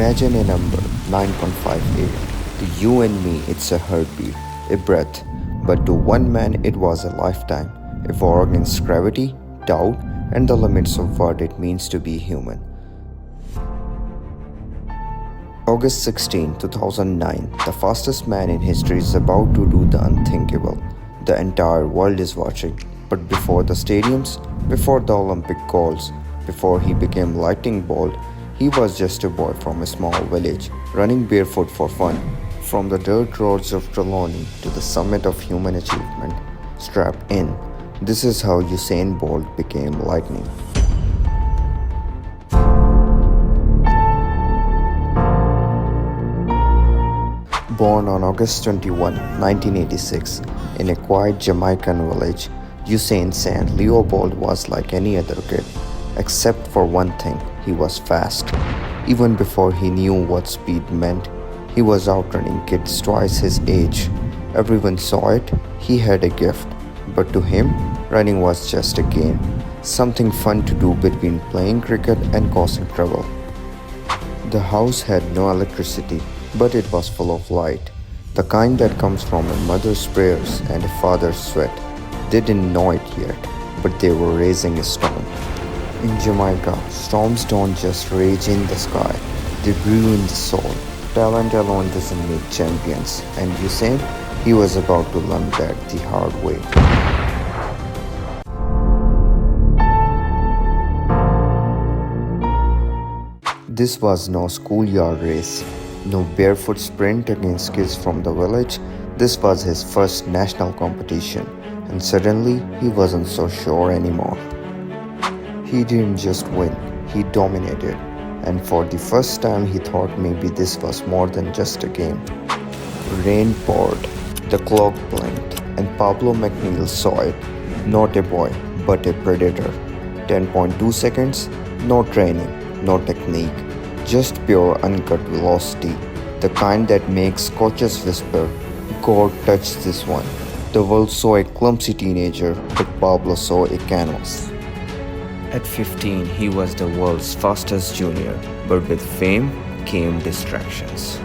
Imagine a number 9.58. To you and me, it's a heartbeat, a breath. But to one man, it was a lifetime. A war against gravity, doubt, and the limits of what it means to be human. August 16, 2009, the fastest man in history is about to do the unthinkable. The entire world is watching. But before the stadiums, before the Olympic goals, before he became lightning bolt, he was just a boy from a small village, running barefoot for fun. From the dirt roads of Trelawney to the summit of human achievement, strapped in. This is how Usain Bolt became lightning. Born on August 21, 1986, in a quiet Jamaican village, Usain St. Leo Bolt was like any other kid, except for one thing, he was fast. Even before he knew what speed meant, he was outrunning kids twice his age. Everyone saw it, he had a gift. But to him, running was just a game, something fun to do between playing cricket and causing trouble. The house had no electricity, but it was full of light, the kind that comes from a mother's prayers and a father's sweat. They didn't know it yet, but they were raising a storm. In Jamaica, storms don't just rage in the sky, they brew in the soul. Talent alone doesn't make champions, and Usain, he was about to learn that the hard way. This was no schoolyard race, no barefoot sprint against kids from the village. This was his first national competition, and suddenly he wasn't so sure anymore. He didn't just win, he dominated, and for the first time he thought maybe this was more than just a game. Rain poured, the clock blinked, and Pablo McNeil saw it. Not a boy, but a predator. 10.2 seconds, no training, no technique, just pure uncut velocity, the kind that makes coaches whisper, God touched this one. The world saw a clumsy teenager, but Pablo saw a canvas. At 15, he was the world's fastest junior, but with fame came distractions.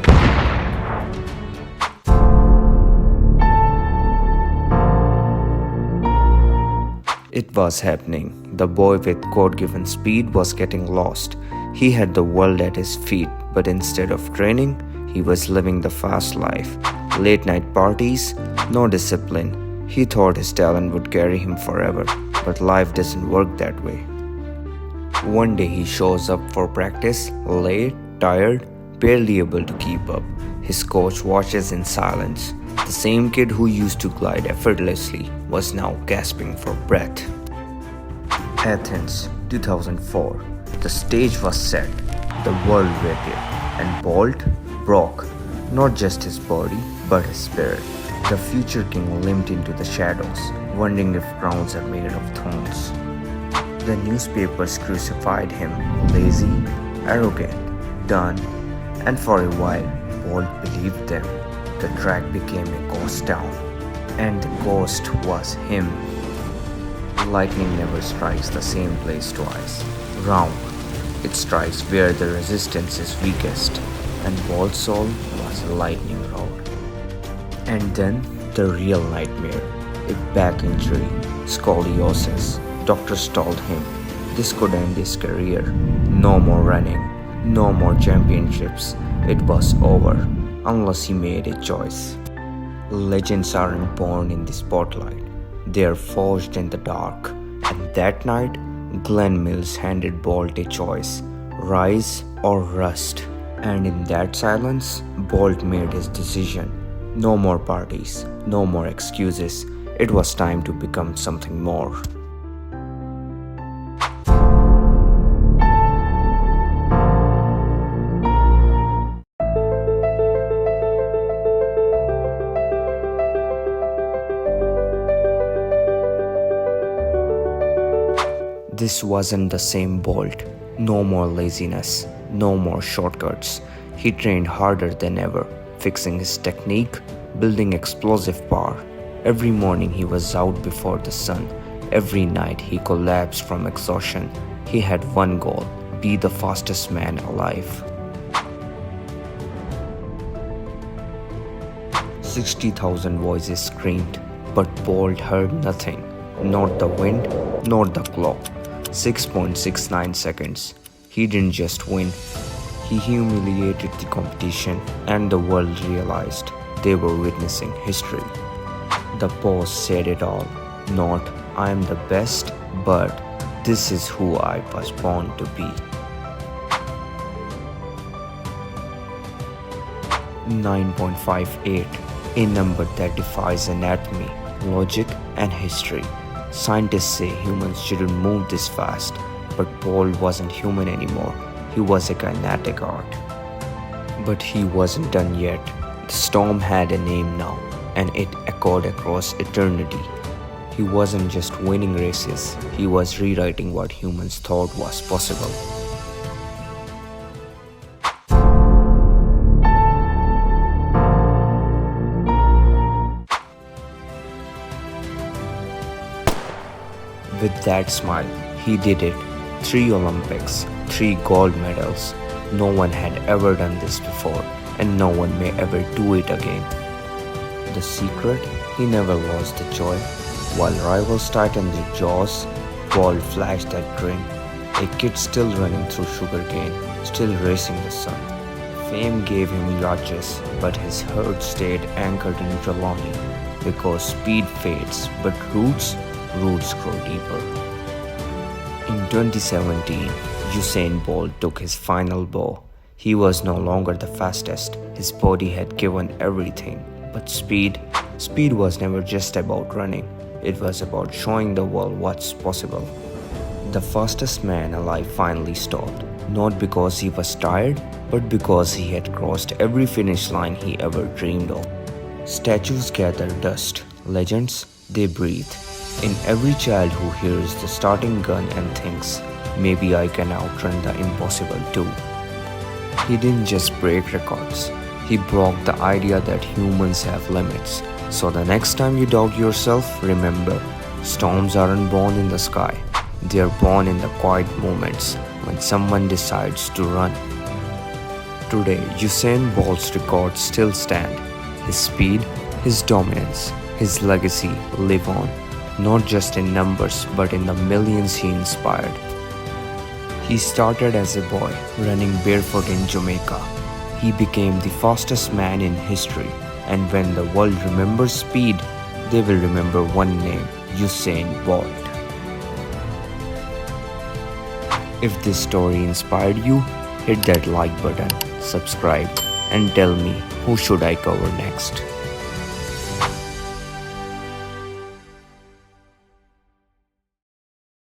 It was happening. The boy with God-given speed was getting lost. He had the world at his feet, but instead of training, he was living the fast life. Late night parties, no discipline. He thought his talent would carry him forever, but life doesn't work that way. One day he shows up for practice, late, tired, barely able to keep up. His coach watches in silence. The same kid who used to glide effortlessly was now gasping for breath. Athens, 2004. The stage was set, the world waited, and Bolt broke, not just his body, but his spirit. The future king limped into the shadows, wondering if crowns are made of thorns. The newspapers crucified him, lazy, arrogant, done, and for a while, Bolt believed them. The track became a ghost town, and the ghost was him. Lightning never strikes the same place twice. Round. It strikes where the resistance is weakest, and Bolt's soul was a lightning rod. And then the real nightmare, a back injury, scoliosis. Doctors told him this could end his career. No more running, no more championships. It was over, unless he made a choice. Legends aren't born in the spotlight, they are forged in the dark. And that night, Glenn Mills handed Bolt a choice, rise or rust. And in that silence, Bolt made his decision. No more parties, no more excuses. It was time to become something more. This wasn't the same Bolt. No more laziness, no more shortcuts. He trained harder than ever, fixing his technique, building explosive power. Every morning he was out before the sun. Every night he collapsed from exhaustion. He had one goal, be the fastest man alive. 60,000 voices screamed, but Bolt heard nothing. Not the wind, not the clock. 6.69 seconds. He didn't just win, he humiliated the competition, and the world realized they were witnessing history. The pause said it all. Not, I am the best, but this is who I was born to be. 9.58, a number that defies anatomy, logic, and history. Scientists say humans shouldn't move this fast, but Bolt wasn't human anymore. He was a kinetic art. But he wasn't done yet. The storm had a name now, and it echoed across eternity. He wasn't just winning races, he was rewriting what humans thought was possible. With that smile, he did it. 3 Olympics, 3 gold medals. No one had ever done this before, and no one may ever do it again. The secret? He never lost the joy. While rivals tightened their jaws, Bolt flashed that grin. A kid still running through sugarcane, still racing the sun. Fame gave him yachts, but his heart stayed anchored in Trelawney. Because speed fades, but roots grow deeper. In 2017, Usain Bolt took his final bow. He was no longer the fastest. His body had given everything. But speed was never just about running. It was about showing the world what's possible. The fastest man alive finally stopped, not because he was tired, but because he had crossed every finish line he ever dreamed of. Statues gather dust, legends, they breathe. In every child who hears the starting gun and thinks, maybe I can outrun the impossible too. He didn't just break records, he broke the idea that humans have limits. So the next time you doubt yourself, remember, storms aren't born in the sky. They are born in the quiet moments when someone decides to run. Today, Usain Bolt's records still stand. His speed, his dominance, his legacy live on, not just in numbers but in the millions he inspired. He started as a boy, running barefoot in Jamaica. He became the fastest man in history, and when the world remembers speed, they will remember one name, Usain Bolt. If this story inspired you, hit that like button, subscribe, and tell me who should I cover next.